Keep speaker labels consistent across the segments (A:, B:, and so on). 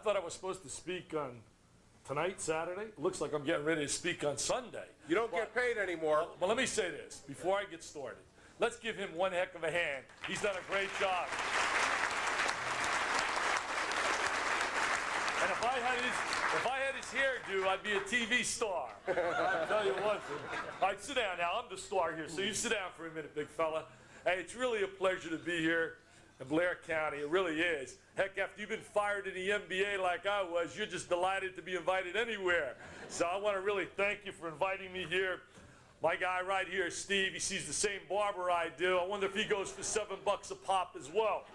A: thought I was supposed to speak on tonight, Saturday. Looks like I'm getting ready to speak on Sunday.
B: You don't get paid anymore.
A: Well, let me say this before I get started. Let's give him one heck of a hand. He's done a great job. And if I had his hairdo, I'd be a TV star. I'll tell you one thing. All right, sit down now. I'm the star here, so you sit down for a minute, big fella. Hey, it's really a pleasure to be here in Blair County. It really is. Heck, after you've been fired in the NBA like I was, you're just delighted to be invited anywhere. So I want to really thank you for inviting me here. My guy right here, Steve, he sees the same barber I do. I wonder if he goes for $7 a pop as well.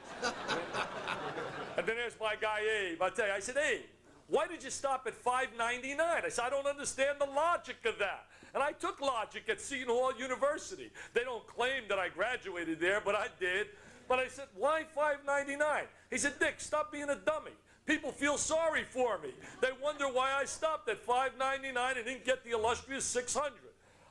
A: And then there's my guy, Abe. I tell you, I said, Abe, why did you stop at $5.99? I said, I don't understand the logic of that. And I took logic at Seton Hall University. They don't claim that I graduated there, but I did. But I said, why $5.99? He said, Dick, stop being a dummy. People feel sorry for me. They wonder why I stopped at $5.99 and didn't get the illustrious $600.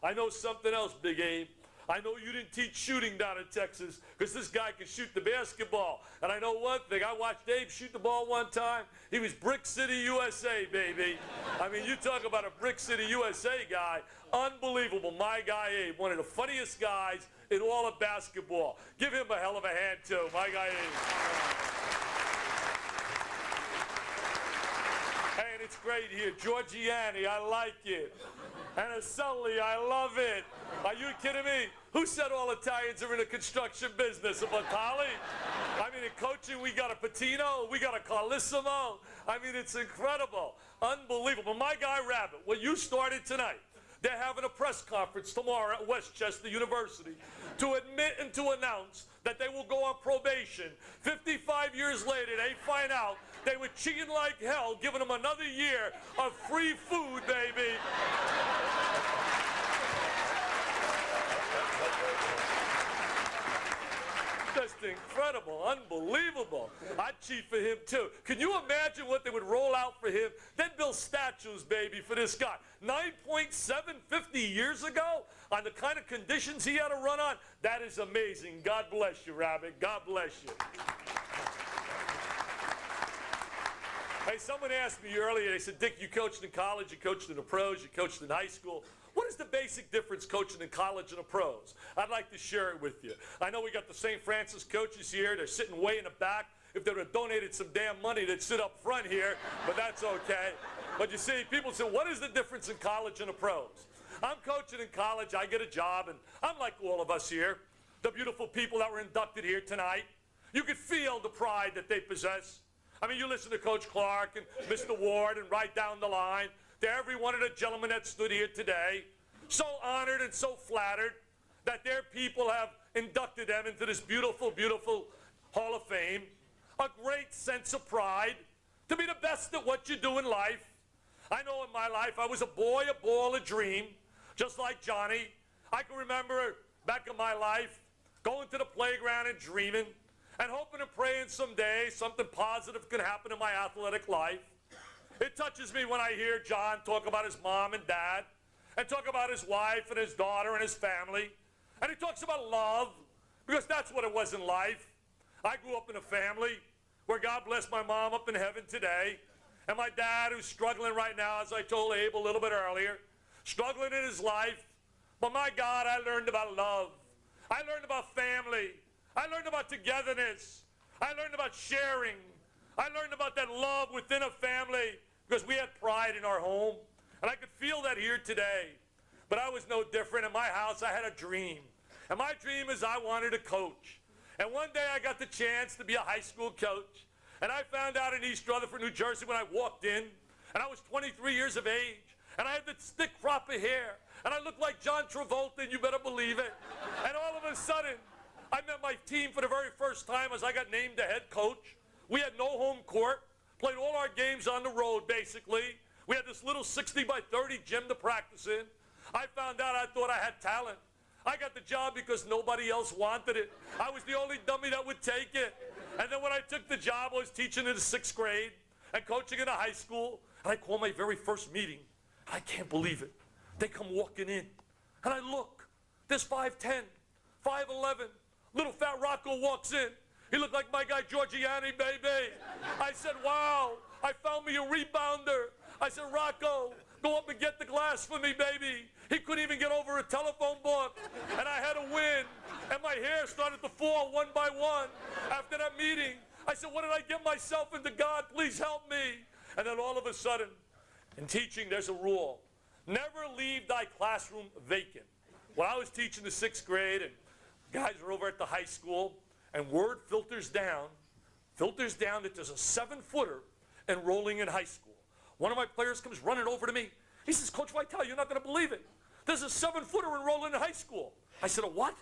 A: I know something else, Big Abe. I know you didn't teach shooting down in Texas because this guy can shoot the basketball. And I know one thing. I watched Abe shoot the ball one time. He was Brick City, USA, baby. I mean, you talk about a Brick City, USA guy. Unbelievable. My guy, Abe, one of the funniest guys in all of basketball. Give him a hell of a hand, too. My guy, Abe. Hey, and it's great here. Giorgiani, I like it. And a Sully, I love it. Are you kidding me? Who said all Italians are in the construction business? A Vitale? I mean, in coaching, we got a Patino, we got a Carlissimo. I mean, it's incredible. Unbelievable. My guy, Rabbit, what you started tonight, they're having a press conference tomorrow at Westchester University to admit and to announce that they will go on probation. 55 years later, they find out they were cheating like hell, giving them another year of free food, baby. Just incredible, unbelievable. I'd cheat for him, too. Can you imagine what they would roll out for him? They'd build statues, baby, for this guy. 9.750 years ago, on the kind of conditions he had to run on, that is amazing. God bless you, Rabbit. God bless you. Hey, someone asked me earlier, they said, Dick, you coached in college, you coached in the pros, you coached in high school. What is the basic difference coaching in college and the pros? I'd like to share it with you. I know we got the St. Francis coaches here. They're sitting way in the back. If they would have donated some damn money, they'd sit up front here, but that's okay. But you see, people say, what is the difference in college and the pros? I'm coaching in college, I get a job, and I'm like all of us here, the beautiful people that were inducted here tonight. You could feel the pride that they possess. I mean, you listen to Coach Clark and Mr. Ward and right down the line, to every one of the gentlemen that stood here today, so honored and so flattered that their people have inducted them into this beautiful, beautiful Hall of Fame. A great sense of pride to be the best at what you do in life. I know in my life I was a boy, a ball, a dream, just like Johnny. I can remember back in my life going to the playground and dreaming and hoping and praying someday something positive could happen in my athletic life. It touches me when I hear John talk about his mom and dad and talk about his wife and his daughter and his family. And he talks about love, because that's what it was in life. I grew up in a family where God bless my mom up in heaven today, and my dad who's struggling right now, as I told Abe a little bit earlier, struggling in his life. But my God, I learned about love. I learned about family. I learned about togetherness. I learned about sharing. I learned about that love within a family, because we had pride in our home. And I could feel that here today. But I was no different. In my house, I had a dream. And my dream is I wanted to coach. And one day I got the chance to be a high school coach. And I found out in East Rutherford, New Jersey, when I walked in, and I was 23 years of age, and I had the thick crop of hair, and I looked like John Travolta, and you better believe it. And all of a sudden, I met my team for the very first time as I got named the head coach. We had no home court, played all our games on the road, basically. We had this little 60 by 30 gym to practice in. I found out I thought I had talent. I got the job because nobody else wanted it. I was the only dummy that would take it. And then when I took the job, I was teaching in the 6th grade and coaching in a high school. And I called my very first meeting. I can't believe it. They come walking in. And I look. There's 5'10", 5'11". Little fat Rocco walks in. He looked like my guy Giorgiani, baby. I said, wow, I found me a rebounder. I said, Rocco, go up and get the glass for me, baby. He couldn't even get over a telephone book, and I had to win. And my hair started to fall one by one. After that meeting, I said, what did I get myself into? God, please help me. And then all of a sudden, in teaching, there's a rule. Never leave thy classroom vacant. When I was teaching the 6th grade, and guys were over at the high school, and word filters down that there's a 7-footer enrolling in high school. One of my players comes running over to me. He says, Coach Vitale, you're not going to believe it. There's a 7-footer enrolling in high school. I said, a what?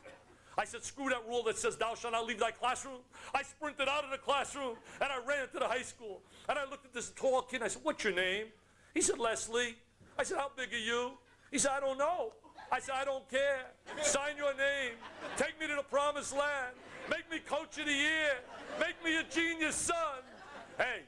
A: I said, screw that rule that says thou shalt not leave thy classroom. I sprinted out of the classroom, and I ran to the high school. And I looked at this tall kid, and I said, what's your name? He said, Leslie. I said, how big are you? He said, I don't know. I said, I don't care. Sign your name. Take me to the promised land. Make me coach of the year. Make me a genius son. Hey,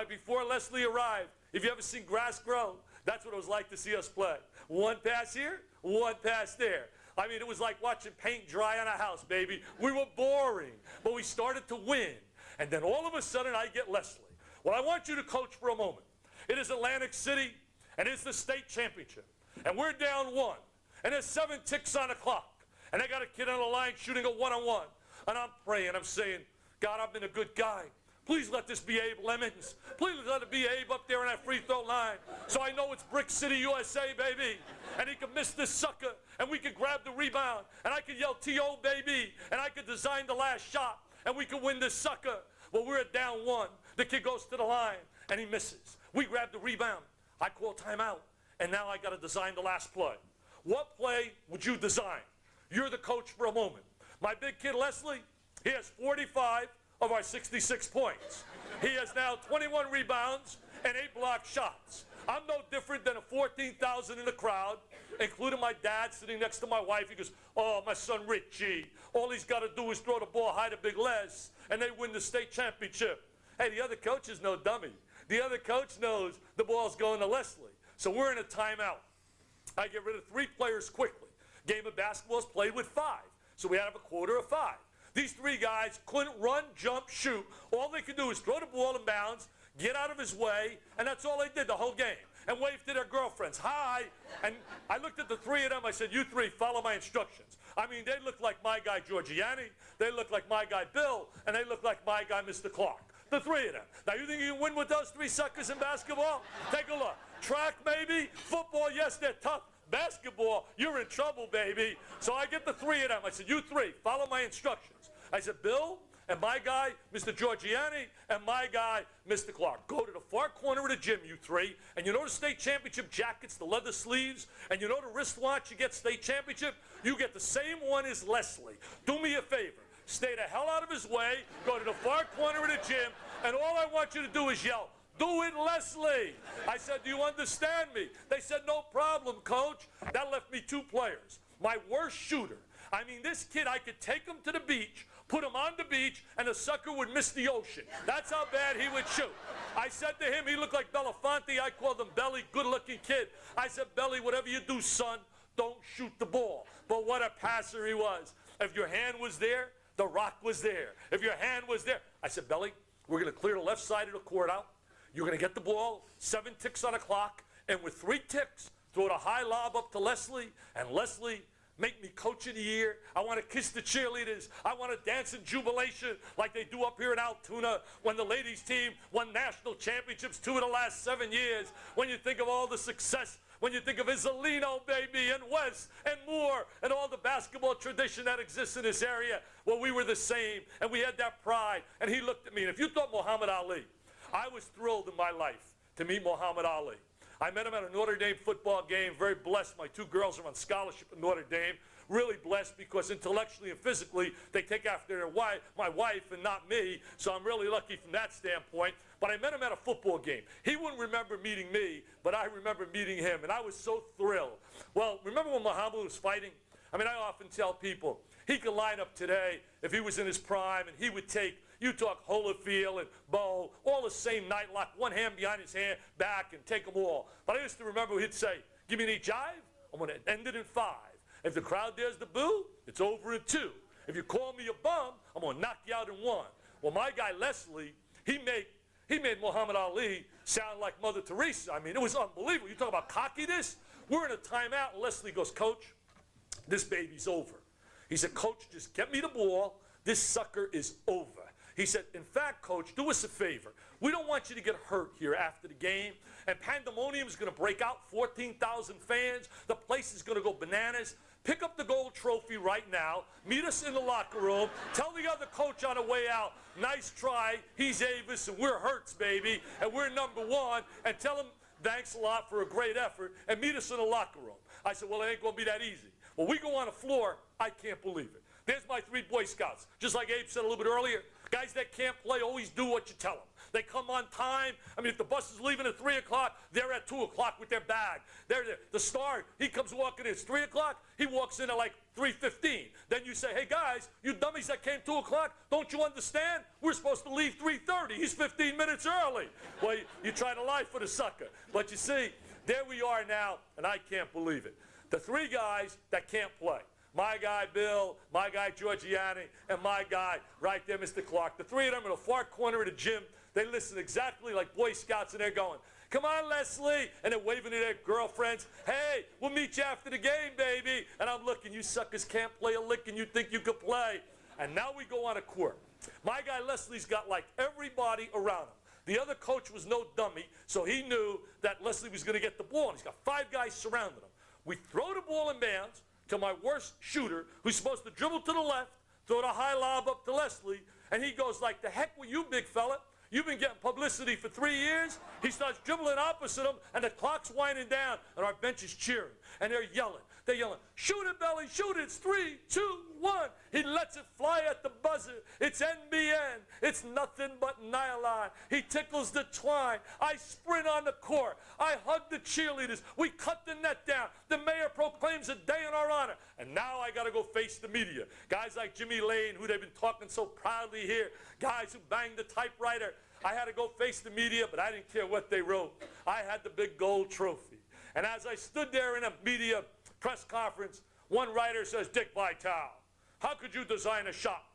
A: before Leslie arrived, if you ever seen grass grow, that's what it was like to see us play. One pass here, one pass there. I mean, it was like watching paint dry on a house, baby. We were boring, but we started to win. And then all of a sudden, I get Leslie. Well, I want you to coach for a moment. It is Atlantic City, and it's the state championship. And we're down 1, and there's 7 ticks on the clock. And I got a kid on the line shooting a one-on-one. And I'm praying, I'm saying, God, I've been a good guy. Please let this be Abe Lemons. Please let it be Abe up there on that free throw line. So I know it's Brick City, USA, baby. And he can miss this sucker, and we can grab the rebound. And I can yell T.O., baby. And I can design the last shot, and we can win this sucker. Well, we're down 1. The kid goes to the line, and he misses. We grab the rebound. I call timeout, and now I got to design the last play. What play would you design? You're the coach for a moment. My big kid, Leslie, he has 45 of our 66 points. He has now 21 rebounds and 8 block shots. I'm no different than a 14,000 in the crowd, including my dad sitting next to my wife. He goes, oh, my son Richie, all he's got to do is throw the ball high to Big Les, and they win the state championship. Hey, the other coach is no dummy. The other coach knows the ball's going to Leslie. So we're in a timeout. I get rid of 3 players quickly. Game of basketball is played with 5. So we have a quarter of 5. These 3 guys couldn't run, jump, shoot. All they could do is throw the ball in bounds, get out of his way, and that's all they did the whole game. And wave to their girlfriends, hi. And I looked at the 3 of them, I said, you 3, follow my instructions. I mean, they look like my guy Giorgiani, they look like my guy Bill, and they look like my guy Mr. Clark. The 3 of them. Now, you think you can win with those 3 suckers in basketball? Take a look. Track, maybe. Football, yes, they're tough. Basketball, you're in trouble, baby. So I get the 3 of them. I said, you 3, follow my instructions. I said, Bill and my guy, Mr. Giorgiani, and my guy, Mr. Clark. Go to the far corner of the gym, you 3, and you know the state championship jackets, the leather sleeves, and you know the wristwatch you get state championship? You get the same one as Leslie. Do me a favor. Stay the hell out of his way, go to the far corner of the gym, and all I want you to do is yell, do it, Leslie. I said, do you understand me? They said, no problem, coach. That left me 2 players. My worst shooter. I mean, this kid, I could take him to the beach, put him on the beach, and the sucker would miss the ocean. That's how bad he would shoot. I said to him, he looked like Belafonte. I called him Belly, good-looking kid. I said, Belly, whatever you do, son, don't shoot the ball. But what a passer he was. If your hand was there, the rock was there. If your hand was there. I said, Belly, we're going to clear the left side of the court out. You're going to get the ball, 7 ticks on the clock, and with 3 ticks, throw the high lob up to Leslie, and Leslie, make me coach of the year. I want to kiss the cheerleaders. I want to dance in jubilation like they do up here in Altoona when the ladies team won national championships 2 of the last 7 years. When you think of all the success, when you think of Isolino, baby, and West, and Moore, and all the basketball tradition that exists in this area, well, we were the same, and we had that pride. And he looked at me, and if you thought Muhammad Ali, I was thrilled in my life to meet Muhammad Ali. I met him at a Notre Dame football game, very blessed. My 2 girls are on scholarship at Notre Dame. Really blessed because intellectually and physically, they take after their my wife and not me, so I'm really lucky from that standpoint. But I met him at a football game. He wouldn't remember meeting me, but I remember meeting him, and I was so thrilled. Well, remember when Muhammad was fighting? I mean, I often tell people, he could line up today if he was in his prime, and he would take, you talk Holyfield and Bo, all the same night lock, one hand behind his hand, back, and take them all. But I used to remember he'd say, give me any jive, I'm going to end it in 5. If the crowd dares to boo, it's over in 2. If you call me a bum, I'm going to knock you out in 1. Well, my guy Leslie, he made Muhammad Ali sound like Mother Teresa. I mean, it was unbelievable. You talk about cockiness. We're in a timeout, and Leslie goes, Coach, this baby's over. He said, Coach, just get me the ball. This sucker is over. He said, in fact, Coach, do us a favor. We don't want you to get hurt here after the game. And pandemonium is going to break out, 14,000 fans. The place is going to go bananas. Pick up the gold trophy right now. Meet us in the locker room. Tell the other coach on the way out, nice try. He's Avis and we're Hertz, baby. And we're #1. And tell him thanks a lot for a great effort. And meet us in the locker room. I said, well, it ain't going to be that easy. Well, we go on the floor. I can't believe it. There's my 3 Boy Scouts. Just like Abe said a little bit earlier, guys that can't play always do what you tell them. They come on time. I mean, if the bus is leaving at 3 o'clock, they're at 2 o'clock with their bag. They're there. The star, he comes walking in. It's 3 o'clock. He walks in at like 3:15. Then you say, hey, guys, you dummies that came 2 o'clock, don't you understand? We're supposed to leave 3:30. He's 15 minutes early. Well, you try to lie for the sucker. But you see, there we are now, and I can't believe it. The 3 guys that can't play. My guy, Bill, my guy, Giorgiani, and my guy right there, Mr. Clark. The 3 of them in the far corner of the gym. They listen exactly like Boy Scouts, and they're going, come on, Leslie, and they're waving to their girlfriends. Hey, we'll meet you after the game, baby. And I'm looking, you suckers can't play a lick, and you think you could play. And now we go on a court. My guy Leslie's got like everybody around him. The other coach was no dummy, so he knew that Leslie was going to get the ball, and he's got 5 guys surrounding him. We throw the ball in bounds to my worst shooter, who's supposed to dribble to the left, throw the high lob up to Leslie, and he goes like, the heck with you, big fella. You've been getting publicity for 3 years. He starts dribbling opposite him, and the clock's winding down, and our bench is cheering, and they're yelling. They're yelling, shoot it, Belly, shoot it. It's 3, 2, 1. He lets it fly at the buzzer. It's NBN. It's nothing but nylon. He tickles the twine. I sprint on the court. I hug the cheerleaders. We cut the net down. The mayor proclaims a day in our honor. And now I got to go face the media. Guys like Jimmy Lane, who they've been talking so proudly here. Guys who banged the typewriter. I had to go face the media, but I didn't care what they wrote. I had the big gold trophy. And as I stood there in a media press conference, one writer says, Dick Vitale, how could you design a shot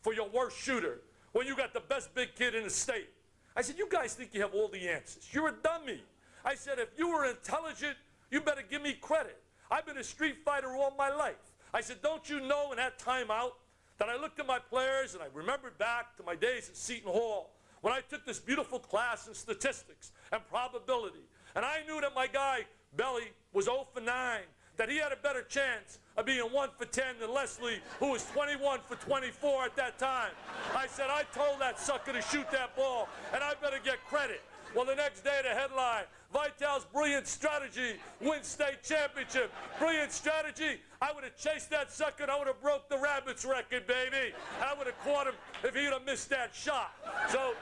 A: for your worst shooter when you got the best big kid in the state? I said, you guys think you have all the answers. You're a dummy. I said, if you were intelligent, you better give me credit. I've been a street fighter all my life. I said, don't you know in that timeout that I looked at my players and I remembered back to my days at Seton Hall when I took this beautiful class in statistics and probability. And I knew that my guy, Belly, was 0 for 9. That he had a better chance of being 1 for 10 than Leslie, who was 21 for 24 at that time. I said, I told that sucker to shoot that ball, and I better get credit. Well, the next day, the headline, Vitale's brilliant strategy wins state championship. Brilliant strategy. I would have chased that sucker, and I would have broke the Rabbits record, baby. I would have caught him if he would have missed that shot. So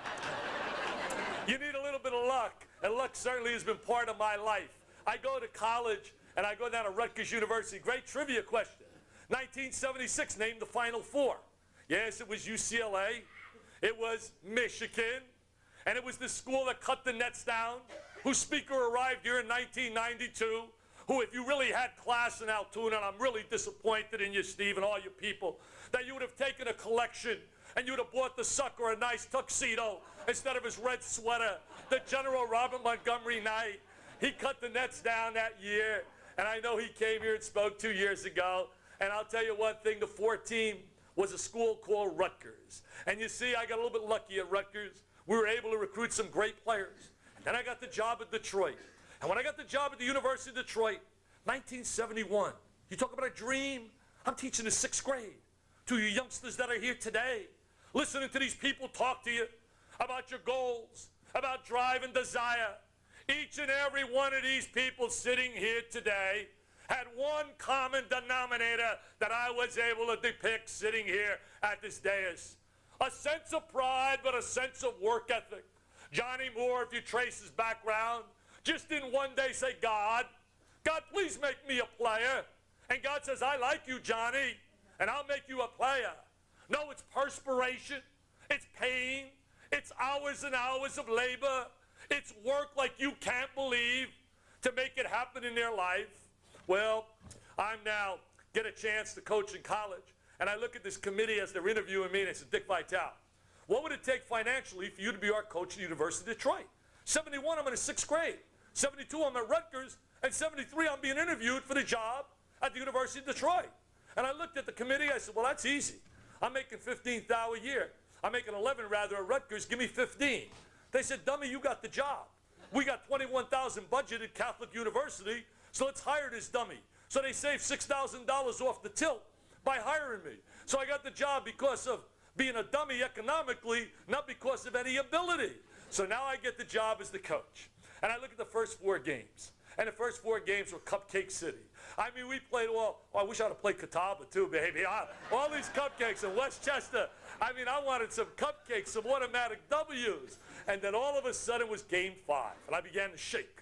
A: you need a little bit of luck, and luck certainly has been part of my life. I go to college, and I go down to Rutgers University. Great trivia question. 1976 named the Final Four. Yes, it was UCLA. It was Michigan. And it was the school that cut the nets down, whose speaker arrived here in 1992, who, if you really had class in Altoona, and I'm really disappointed in you, Steve, and all you people, that you would have taken a collection and you would have bought the sucker a nice tuxedo instead of his red sweater, the General Robert Montgomery Knight. He cut the nets down that year. And I know he came here and spoke 2 years ago. And I'll tell you one thing, the 4 team was a school called Rutgers. And you see, I got a little bit lucky at Rutgers. We were able to recruit some great players. And then I got the job at Detroit. And when I got the job at the University of Detroit, 1971, you talk about a dream. I'm teaching the 6th grade to you youngsters that are here today, listening to these people talk to you about your goals, about drive and desire. Each and every one of these people sitting here today had one common denominator that I was able to depict sitting here at this dais. A sense of pride, but a sense of work ethic. Johnny Moore, if you trace his background, just didn't one day say, God, please make me a player. And God says, I like you, Johnny, and I'll make you a player. No, it's perspiration. It's pain. It's hours and hours of labor. It's work like you can't believe to make it happen in their life. Well, I'm now get a chance to coach in college, and I look at this committee as they're interviewing me, and I said, Dick Vitale, what would it take financially for you to be our coach at the University of Detroit? 71, I'm in the 6th grade. 72, I'm at Rutgers. And 73, I'm being interviewed for the job at the University of Detroit. And I looked at the committee. I said, well, that's easy. I'm making $15,000 a year. I'm making 11 rather at Rutgers. Give me 15. They said, dummy, you got the job. We got 21,000 budgeted Catholic University, so let's hire this dummy. So they saved $6,000 off the tilt by hiring me. So I got the job because of being a dummy economically, not because of any ability. So now I get the job as the coach. And I look at the first 4 games. And the first 4 games were Cupcake City. I mean, we played I wish I'd have played Catawba too, baby. All these cupcakes in Westchester. I mean, I wanted some cupcakes, some automatic W's. And then all of a sudden it was game 5. And I began to shake.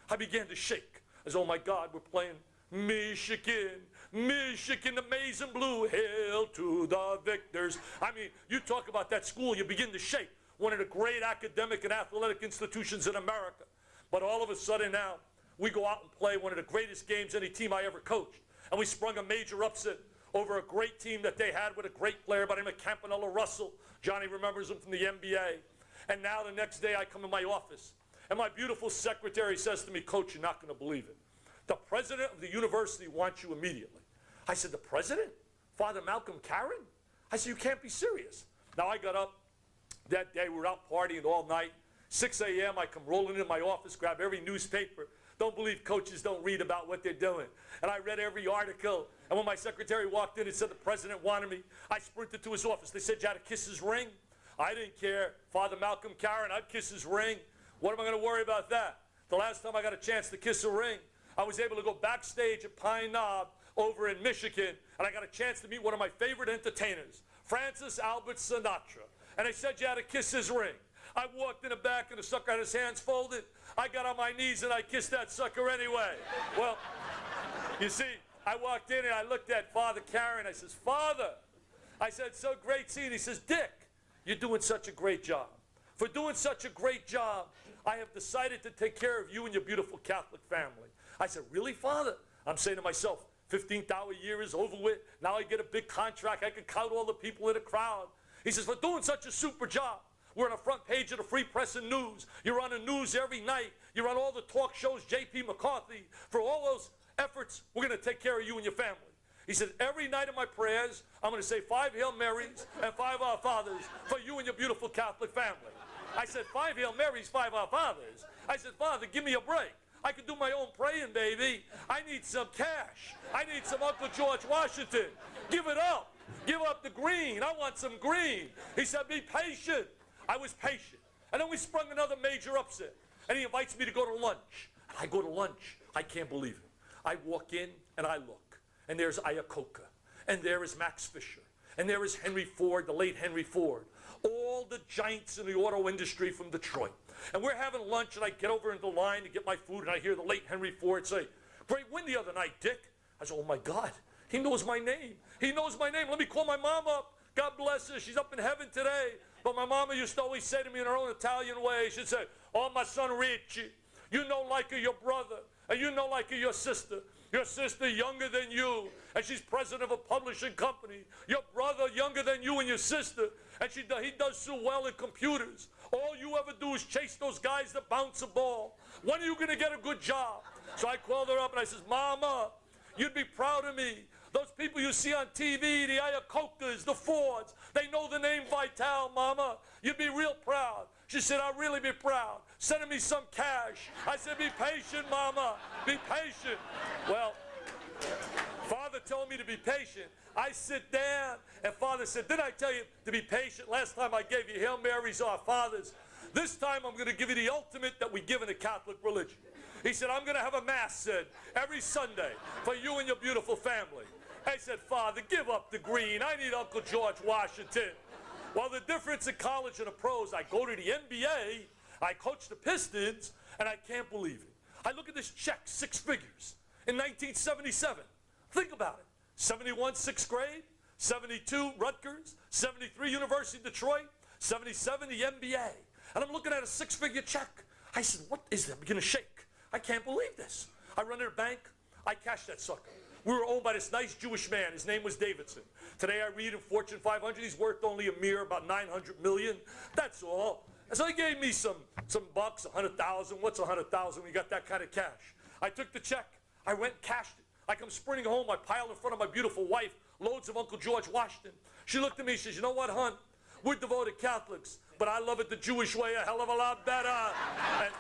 A: I said, oh my God, we're playing Michigan, the maize and blue, hail to the victors. I mean, you talk about that school, you begin to shake. One of the great academic and athletic institutions in America. But all of a sudden now, we go out and play one of the greatest games any team I ever coached. And we sprung a major upset over a great team that they had with a great player by the name of Campanella Russell. Johnny remembers him from the NBA. And now the next day I come in my office, and my beautiful secretary says to me, Coach, you're not going to believe it. The president of the university wants you immediately. I said, the president? Father Malcolm Karen? I said, you can't be serious. Now I got up that day. We were out partying all night. 6 a.m. I come rolling into my office, grab every newspaper. Don't believe coaches don't read about what they're doing. And I read every article. And when my secretary walked in and said the president wanted me, I sprinted to his office. They said, you had to kiss his ring? I didn't care. Father Malcolm Karen, I'd kiss his ring. What am I going to worry about that? The last time I got a chance to kiss a ring, I was able to go backstage at Pine Knob over in Michigan, and I got a chance to meet one of my favorite entertainers, Francis Albert Sinatra. And they said you had to kiss his ring. I walked in the back, and the sucker had his hands folded. I got on my knees, and I kissed that sucker anyway. Well, you see, I walked in, and I looked at Father Karen. I says, Father, I said, so great seeing you. He says, Dick, you're doing such a great job. For doing such a great job, I have decided to take care of you and your beautiful Catholic family. I said, really, Father? I'm saying to myself, $15,000 a year is over with. Now I get a big contract. I can count all the people in the crowd. He says, for doing such a super job, we're on the front page of the Free Press and News. You're on the news every night. You're on all the talk shows, J.P. McCarthy. For all those efforts, we're going to take care of you and your family. He said, every night in my prayers, I'm going to say 5 Hail Marys and 5 Our Fathers for you and your beautiful Catholic family. I said, 5 Hail Marys, 5 Our Fathers. I said, Father, give me a break. I can do my own praying, baby. I need some cash. I need some Uncle George Washington. Give it up. Give up the green. I want some green. He said, be patient. I was patient. And then we sprung another major upset. And he invites me to go to lunch. I go to lunch. I can't believe it. I walk in and I look. And there's Iacocca. And there is Max Fisher. And there is Henry Ford, the late Henry Ford. All the giants in the auto industry from Detroit. And we're having lunch, and I get over into the line to get my food, and I hear the late Henry Ford say, great win the other night, Dick. I said, oh, my God. He knows my name. He knows my name. Let me call my mom up. God bless her. She's up in heaven today. But my mama used to always say to me in her own Italian way, she'd say, oh, my son Richie, you know like her your brother, and you know like her your sister. Your sister younger than you, and she's president of a publishing company. Your brother younger than you and your sister, and he does so well in computers. All you ever do is chase those guys that bounce a ball. When are you going to get a good job? So I called her up and I says, Mama, you'd be proud of me. Those people you see on TV, the Iacocas, the Fords, they know the name Vitale, Mama. You'd be real proud. She said, I'll really be proud. Sending me some cash. I said, be patient, Mama. Be patient. Well, Father told me to be patient. I sit down, and Father said, didn't I tell you to be patient? Last time I gave you Hail Marys, Our Fathers. This time I'm going to give you the ultimate that we give in the Catholic religion. He said, I'm going to have a mass said every Sunday for you and your beautiful family. I said, Father, give up the green. I need Uncle George Washington. Well, the difference in college and the pros, I go to the NBA, I coach the Pistons, and I can't believe it. I look at this check, 6 figures, in 1977. Think about it. 71, 6th grade, 72, Rutgers, 73, University of Detroit, 77, the NBA. And I'm looking at a 6-figure check. I said, what is that? I'm beginning to shake. I can't believe this. I run to the bank. I cash that sucker. We were owned by this nice Jewish man. His name was Davidson. Today I read in Fortune 500, he's worth only a mere about 900 million. That's all. And so he gave me some bucks, 100,000. What's 100,000 when you got that kind of cash? I took the check. I went and cashed it. I come sprinting home. I pile in front of my beautiful wife loads of Uncle George Washington. She looked at me. She says, you know what, hon? We're devoted Catholics, but I love it the Jewish way a hell of a lot better. And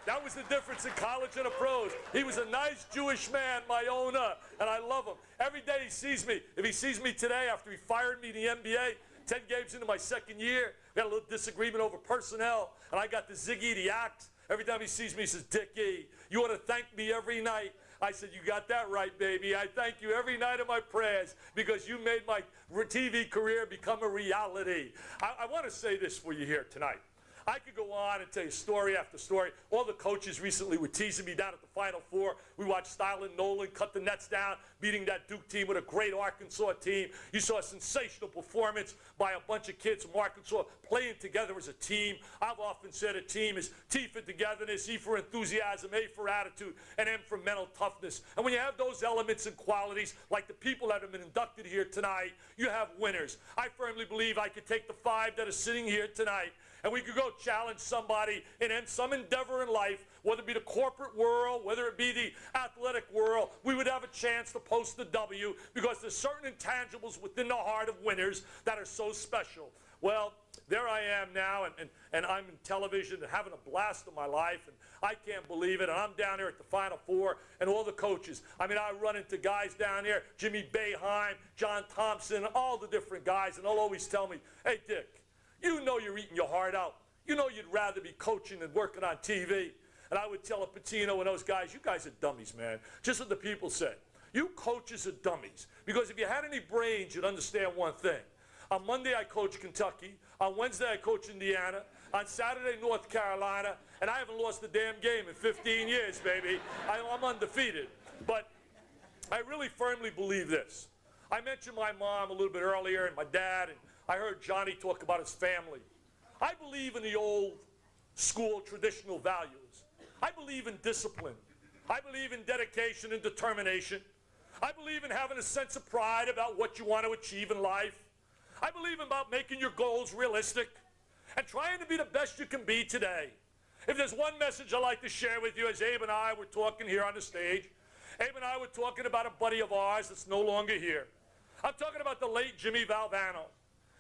A: that was the difference in college and the pros. He was a nice Jewish man, my owner, and I love him. Every day he sees me. If he sees me today after he fired me in the NBA, 10 games into my second year, we had a little disagreement over personnel, and I got the Ziggy, the axe. Every time he sees me, he says, Dickie, you ought to thank me every night. I said, you got that right, baby. I thank you every night of my prayers because you made my TV career become a reality. I want to say this for you here tonight. I could go on and tell you story after story. All the coaches recently were teasing me down at the Final Four. We watched Stylen Nolan cut the Nets down, beating that Duke team with a great Arkansas team. You saw a sensational performance by a bunch of kids from Arkansas playing together as a team. I've often said a team is T for togetherness, E for enthusiasm, A for attitude, and M for mental toughness. And when you have those elements and qualities, like the people that have been inducted here tonight, you have winners. I firmly believe I could take the 5 that are sitting here tonight and we could go challenge somebody in some endeavor in life, whether it be the corporate world, whether it be the athletic world. We would have a chance to post the W because there's certain intangibles within the heart of winners that are so special. Well, there I am now, and I'm in television and having a blast of my life, and I can't believe it. And I'm down there at the Final Four, and all the coaches. I mean, I run into guys down there, Jimmy Boeheim, John Thompson, all the different guys, and they'll always tell me, hey, Dick, you know you're eating your heart out. You know you'd rather be coaching than working on TV. And I would tell Patino and those guys, you guys are dummies, man. Just what the people say. You coaches are dummies. Because if you had any brains, you'd understand one thing. On Monday, I coach Kentucky. On Wednesday, I coach Indiana. On Saturday, North Carolina. And I haven't lost a damn game in 15 years, baby. I'm undefeated. But I really firmly believe this. I mentioned my mom a little bit earlier and my dad, and I heard Johnny talk about his family. I believe in the old school traditional values. I believe in discipline. I believe in dedication and determination. I believe in having a sense of pride about what you want to achieve in life. I believe about making your goals realistic and trying to be the best you can be today. If there's one message I'd like to share with you, as Abe and I were talking here on the stage, Abe and I were talking about a buddy of ours that's no longer here. I'm talking about the late Jimmy Valvano.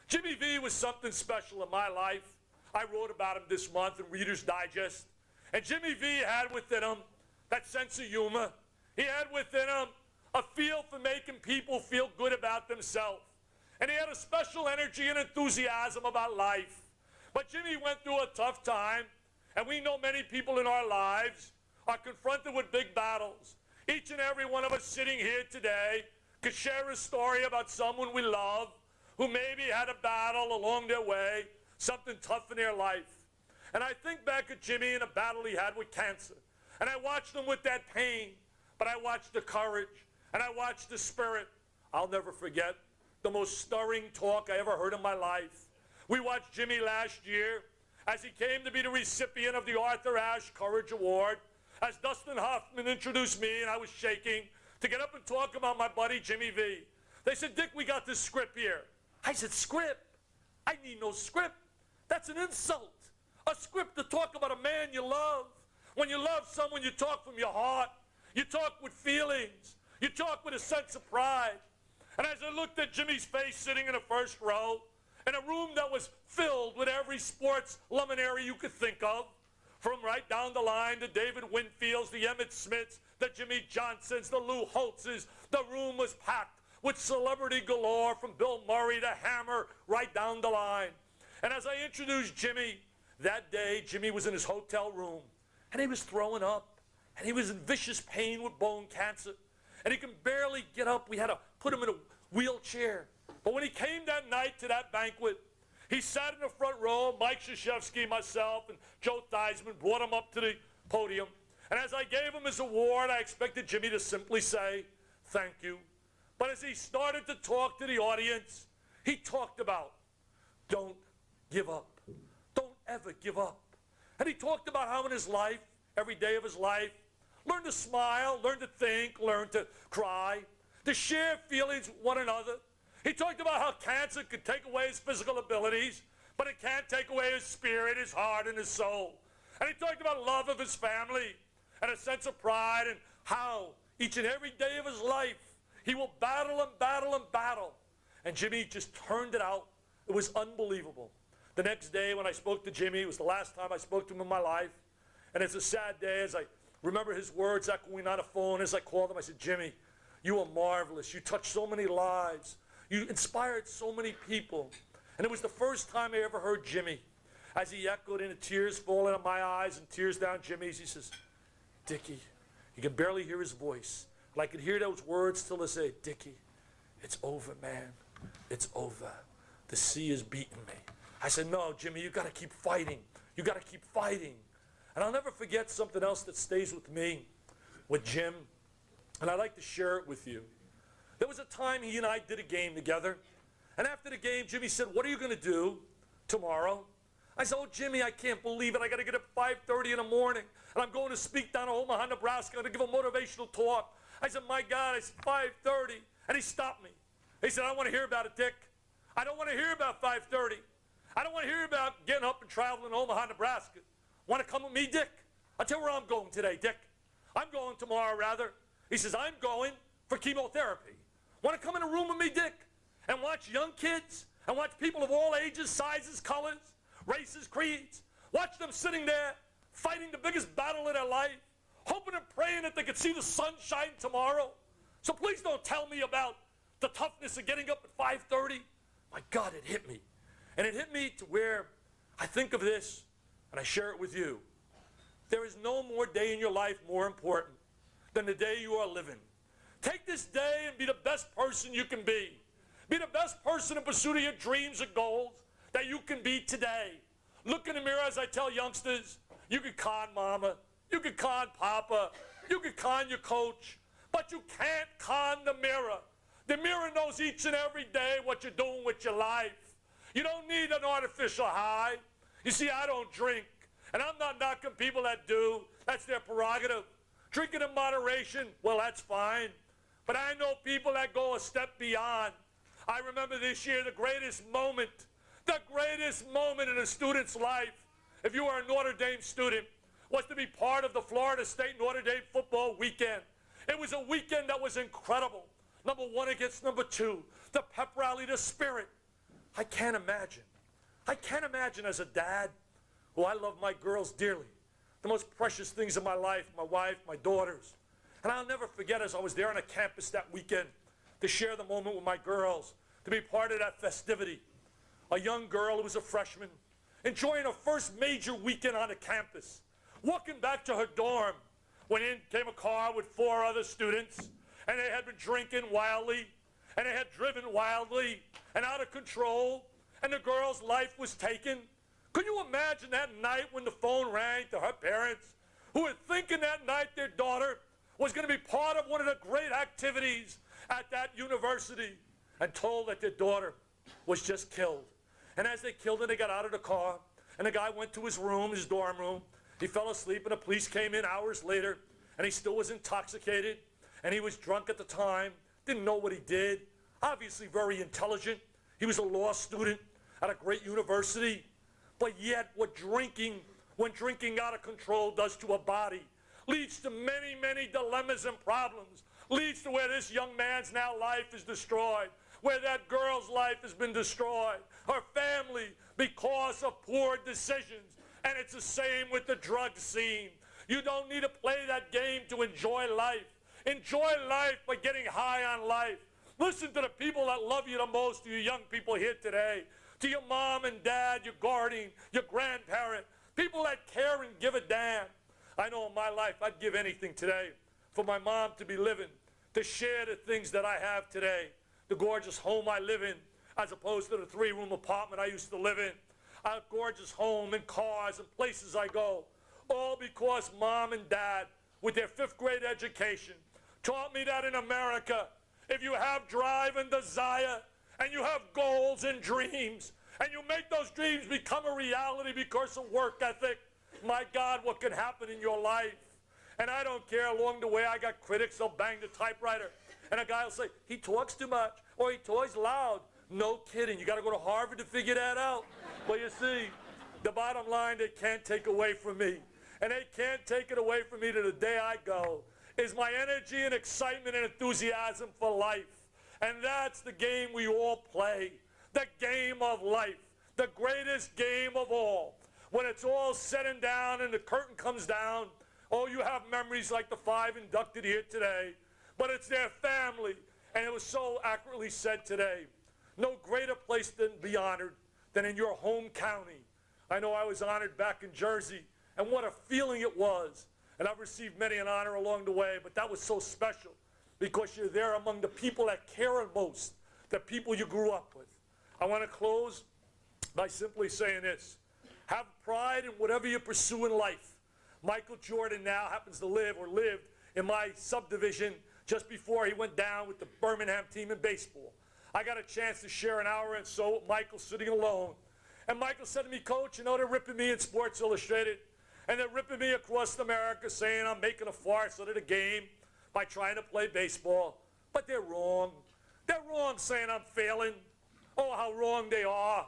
A: Jimmy V was something special in my life. I wrote about him this month in Reader's Digest. And Jimmy V had within him that sense of humor. He had within him a feel for making people feel good about themselves. And he had a special energy and enthusiasm about life. But Jimmy went through a tough time, and we know many people in our lives are confronted with big battles. Each and every one of us sitting here today could share a story about someone we love who maybe had a battle along their way, something tough in their life. And I think back at Jimmy and a battle he had with cancer. And I watched him with that pain, but I watched the courage, and I watched the spirit. I'll never forget the most stirring talk I ever heard in my life. We watched Jimmy last year as he came to be the recipient of the Arthur Ashe Courage Award, as Dustin Hoffman introduced me, and I was shaking to get up and talk about my buddy Jimmy V. They said, Dick, we got this script here. I said, script? I need no script. That's an insult. A script to talk about a man you love. When you love someone, you talk from your heart. You talk with feelings. You talk with a sense of pride. And as I looked at Jimmy's face sitting in the first row, in a room that was filled with every sports luminary you could think of, from right down the line, the David Winfields, the Emmett Smiths, the Jimmy Johnsons, the Lou Holtzes, the room was packed with celebrity galore, from Bill Murray to Hammer, right down the line. And as I introduced Jimmy, that day, Jimmy was in his hotel room, and he was throwing up, and he was in vicious pain with bone cancer, and he can barely get up. We had to put him in a wheelchair. But when he came that night to that banquet, he sat in the front row. Mike Krzyzewski, myself, and Joe Theismann brought him up to the podium. And as I gave him his award, I expected Jimmy to simply say, thank you. But as he started to talk to the audience, he talked about, don't give up. Don't ever give up. And he talked about how in his life, every day of his life, Learn to smile, learn to think, learn to cry, to share feelings with one another. He talked about how cancer could take away his physical abilities, but it can't take away his spirit, his heart, and his soul. And he talked about love of his family and a sense of pride and how each and every day of his life he will battle and battle and battle. And Jimmy just turned it out. It was unbelievable. The next day when I spoke to Jimmy, it was the last time I spoke to him in my life. And it's a sad day as I remember his words echoing on the phone. As I called him, I said, Jimmy, you are marvelous. You touched so many lives. You inspired so many people. And it was the first time I ever heard Jimmy. As he echoed in, tears falling on my eyes and tears down Jimmy's, he says, Dickie, you can barely hear his voice. But I could hear those words till they say, Dickie, it's over, man. It's over. The sea is beating me. I said, no, Jimmy, you got to keep fighting. You got to keep fighting. And I'll never forget something else that stays with me, with Jim, and I'd like to share it with you. There was a time he and I did a game together, and after the game, Jimmy said, what are you going to do tomorrow? I said, oh, Jimmy, I can't believe it. I got to get up at 5:30 in the morning, and I'm going to speak down in Omaha, Nebraska. I'm going to give a motivational talk. I said, my God, it's 5:30, and he stopped me. He said, I don't want to hear about it, Dick. I don't want to hear about 5:30. I don't want to hear about getting up and traveling to Omaha, Nebraska. Want to come with me, Dick? I'll tell you where I'm going today, Dick. I'm going tomorrow, rather. He says, I'm going for chemotherapy. Want to come in a room with me, Dick, and watch young kids and watch people of all ages, sizes, colors, races, creeds. Watch them sitting there fighting the biggest battle of their life, hoping and praying that they could see the sun shine tomorrow. So please don't tell me about the toughness of getting up at 5:30. My God, it hit me. And it hit me to where I think of this, and I share it with you. There is no more day in your life more important than the day you are living. Take this day and be the best person you can be. Be the best person in pursuit of your dreams and goals that you can be today. Look in the mirror as I tell youngsters, you can con mama, you can con papa, you can con your coach, but you can't con the mirror. The mirror knows each and every day what you're doing with your life. You don't need an artificial high. You see, I don't drink, and I'm not knocking people that do. That's their prerogative. Drinking in moderation, well, that's fine. But I know people that go a step beyond. I remember this year the greatest moment in a student's life, if you are a Notre Dame student, was to be part of the Florida State Notre Dame football weekend. It was a weekend that was incredible. Number one against number two, the pep rally, the spirit. I can't imagine as a dad, who I love my girls dearly, the most precious things in my life, my wife, my daughters. And I'll never forget as I was there on a campus that weekend to share the moment with my girls, to be part of that festivity. A young girl who was a freshman, enjoying her first major weekend on the campus, walking back to her dorm when in came a car with 4 other students, and they had been drinking wildly, and they had driven wildly and out of control, and the girl's life was taken. Could you imagine that night when the phone rang to her parents, who were thinking that night their daughter was going to be part of one of the great activities at that university, and told that their daughter was just killed. And as they killed her, they got out of the car, and the guy went to his room, his dorm room. He fell asleep, and the police came in hours later, and he still was intoxicated, and he was drunk at the time, didn't know what he did, obviously very intelligent. He was a law student at a great university, but yet when drinking out of control does to a body, leads to many, many dilemmas and problems, leads to where this young man's now life is destroyed, where that girl's life has been destroyed, her family, because of poor decisions. And it's the same with the drug scene. You don't need to play that game to enjoy life. Enjoy life by getting high on life. Listen to the people that love you the most, to you young people here today, to your mom and dad, your guardian, your grandparent, people that care and give a damn. I know in my life I'd give anything today for my mom to be living, to share the things that I have today, the gorgeous home I live in, as opposed to the 3-room apartment I used to live in, a gorgeous home and cars and places I go, all because mom and dad, with their 5th grade education, taught me that in America, if you have drive and desire, and you have goals and dreams, and you make those dreams become a reality because of work ethic, my God, what can happen in your life? And I don't care. Along the way, I got critics. They'll bang the typewriter. And a guy will say, he talks too much, or he talks loud. No kidding. You got to go to Harvard to figure that out. Well, you see, the bottom line, they can't take away from me. And they can't take it away from me to the day I go, is my energy and excitement and enthusiasm for life. And that's the game we all play, the game of life, the greatest game of all. When it's all said and done and the curtain comes down, oh, you have memories like the 5 inducted here today, but it's their family. And it was so accurately said today. No greater place to be honored than in your home county. I know I was honored back in Jersey, and what a feeling it was. And I've received many an honor along the way, but that was so special because you're there among the people that care most, the people you grew up with. I want to close by simply saying this. Have pride in whatever you pursue in life. Michael Jordan now happens to live or lived in my subdivision just before he went down with the Birmingham team in baseball. I got a chance to share an hour and so with Michael sitting alone. And Michael said to me, Coach, you know, they're ripping me in Sports Illustrated. And they're ripping me across America saying I'm making a farce out of the game by trying to play baseball. But they're wrong. They're wrong saying I'm failing. Oh, how wrong they are.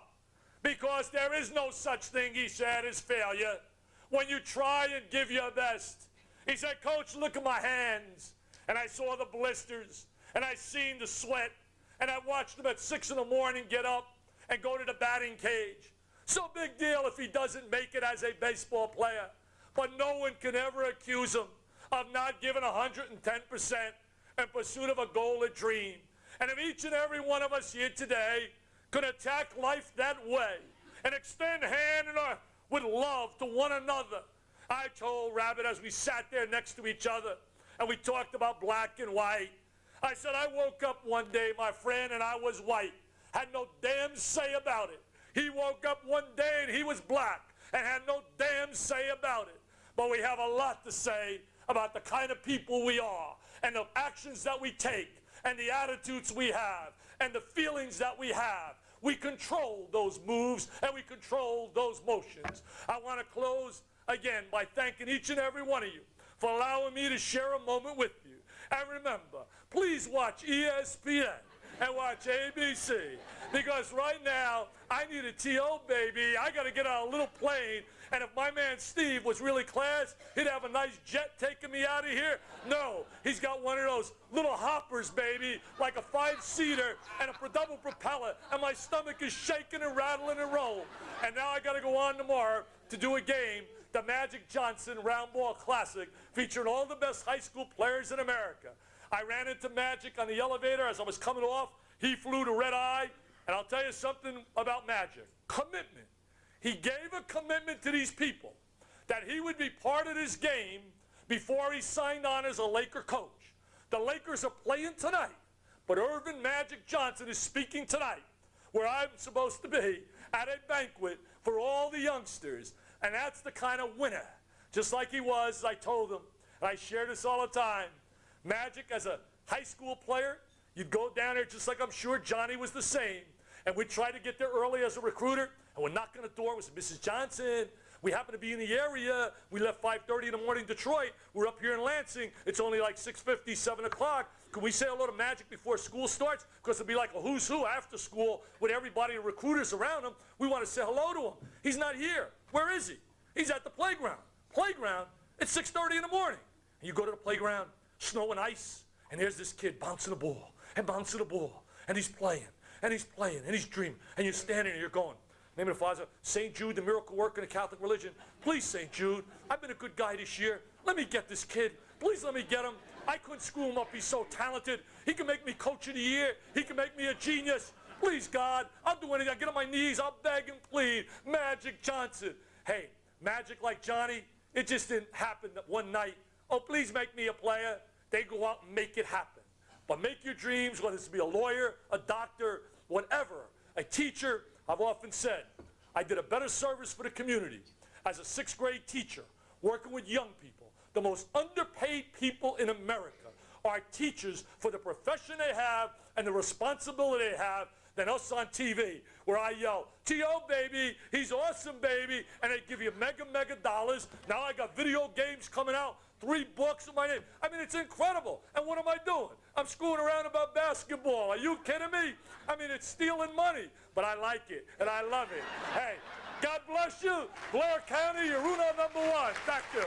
A: Because there is no such thing, he said, as failure when you try and give your best. He said, Coach, look at my hands. And I saw the blisters. And I seen the sweat. And I watched him at 6 in the morning get up and go to the batting cage. So big deal if he doesn't make it as a baseball player. But no one can ever accuse him of not giving 110% in pursuit of a goal or dream. And if each and every one of us here today could attack life that way and extend hand with love to one another. I told Rabbit as we sat there next to each other and we talked about black and white. I said, I woke up one day, my friend, and I was white. Had no damn say about it. He woke up one day and he was black and had no damn say about it. But we have a lot to say about the kind of people we are and the actions that we take and the attitudes we have and the feelings that we have. We control those moves and we control those motions. I want to close again by thanking each and every one of you for allowing me to share a moment with you. And remember, please watch ESPN and watch ABC, because right now I need a TO, baby. I got to get on a little plane, and if my man Steve was really class, he'd have a nice jet taking me out of here. No, he's got one of those little hoppers, baby, like a 5-seater and a double propeller, and my stomach is shaking and rattling and rolling. And now I got to go on tomorrow to do a game, the Magic Johnson Round Ball Classic, featuring all the best high school players in America. I ran into Magic on the elevator as I was coming off. He flew to red eye. And I'll tell you something about Magic. Commitment. He gave a commitment to these people that he would be part of this game before he signed on as a Laker coach. The Lakers are playing tonight, but Irvin Magic Johnson is speaking tonight, where I'm supposed to be at a banquet for all the youngsters. And that's the kind of winner, just like he was, as I told him. And I share this all the time. Magic, as a high school player, you'd go down there just like I'm sure Johnny was the same. And we'd try to get there early as a recruiter. And we'd knock on the door. We said, Mrs. Johnson, we happen to be in the area. We left 5:30 in the morning Detroit. We're up here in Lansing. It's only like 6:50, 7 o'clock. Can we say hello to Magic before school starts? Because it'll be like a who's who after school with everybody, the recruiters around him. We want to say hello to him. He's not here. Where is he? He's at the playground. Playground? It's 6:30 in the morning. And you go to the playground, snow and ice, and there's this kid bouncing the ball and bouncing the ball. And he's playing, and he's playing, and he's dreaming. And you're standing and you're going, name of the Father, St. Jude, the miracle worker in the Catholic religion. Please, St. Jude, I've been a good guy this year. Let me get this kid. Please let me get him. I couldn't screw him up. He's so talented. He can make me coach of the year. He can make me a genius. Please, God, I'll do anything. I'll get on my knees. I'll beg and plead. Magic Johnson. Hey, Magic like Johnny, it just didn't happen that one night. Oh, please make me a player. They go out and make it happen. But make your dreams, whether it's to be a lawyer, a doctor, whatever, a teacher. I've often said, I did a better service for the community as a 6th grade teacher, working with young people. The most underpaid people in America are teachers for the profession they have and the responsibility they have than us on TV, where I yell, T.O. baby, he's awesome, baby, and they give you mega dollars. Now I got video games coming out, 3 books in my name. I mean, it's incredible. And what am I doing? I'm screwing around about basketball. Are you kidding me? I mean, it's stealing money, but I like it, and I love it. Hey, God bless you. Blair County, you're Uno #1. Thank you.